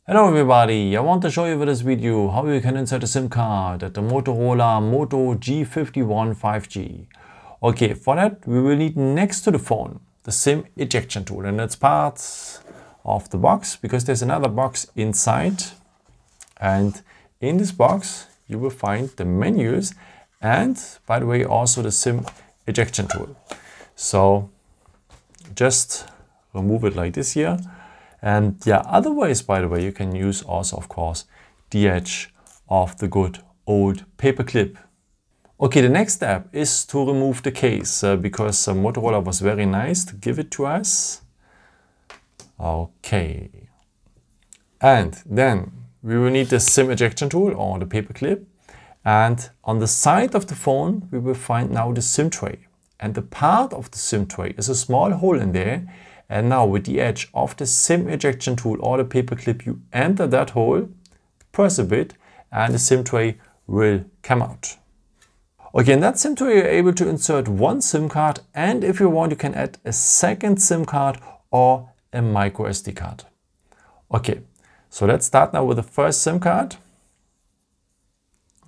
Hello everybody, I want to show you with this video how you can insert a SIM card at the Motorola Moto G51 5G. Okay, for that we will need next to the phone the SIM ejection tool, and that's part of the box because there's another box inside, and in this box you will find the menus and, by the way, also the SIM ejection tool. So just remove it like this here. And yeah, otherwise, by the way, you can use also, of course, the edge of the good old paper clip. Okay, the next step is to remove the case because Motorola was very nice to give it to us. Okay. And then we will need the SIM ejection tool or the paper clip. And on the side of the phone, we will find now the SIM tray. And the part of the SIM tray is a small hole in there. And now with the edge of the SIM ejection tool or the paper clip, you enter that hole, press a bit, and the SIM tray will come out. Okay, in that SIM tray you're able to insert one SIM card, and if you want you can add a second SIM card or a micro SD card. Okay, so let's start now with the first SIM card.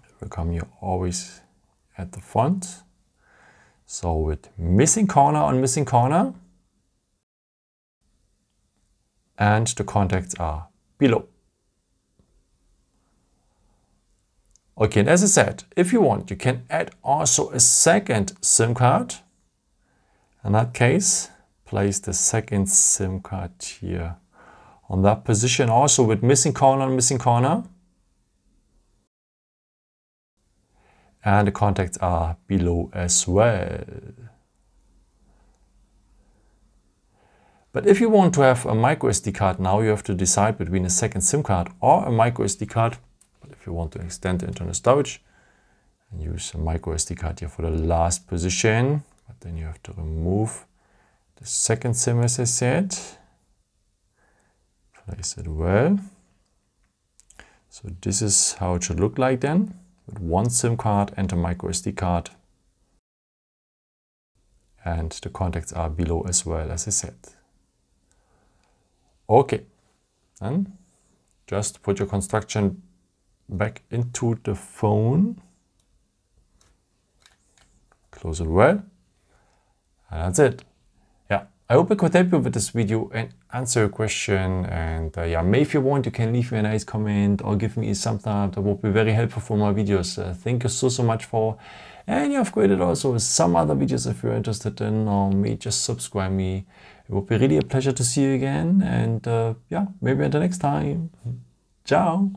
It will come here always at the front. So with missing corner on missing corner. And the contacts are below. Okay, and as I said, if you want, you can add also a second SIM card. In that case, place the second SIM card here on that position, also with missing corner on missing corner. And the contacts are below as well. But if you want to have a micro SD card now, you have to decide between a second SIM card or a micro SD card. But if you want to extend the internal storage, and use a micro SD card here for the last position, but then you have to remove the second SIM, as I said. Place it well. So this is how it should look like then, with one SIM card and a micro SD card. And the contacts are below as well, as I said. Okay, then just put your construction back into the phone. Close it well. And that's it. Yeah, I hope I could help you with this video and answer your question. And yeah, maybe if you want, you can leave me a nice comment or give me a thumbs up. That would be very helpful for my videos. Thank you so much for. And yeah, I've created also some other videos if you're interested in, or maybe just subscribe me. It would be really a pleasure to see you again. And yeah, maybe until next time. Ciao.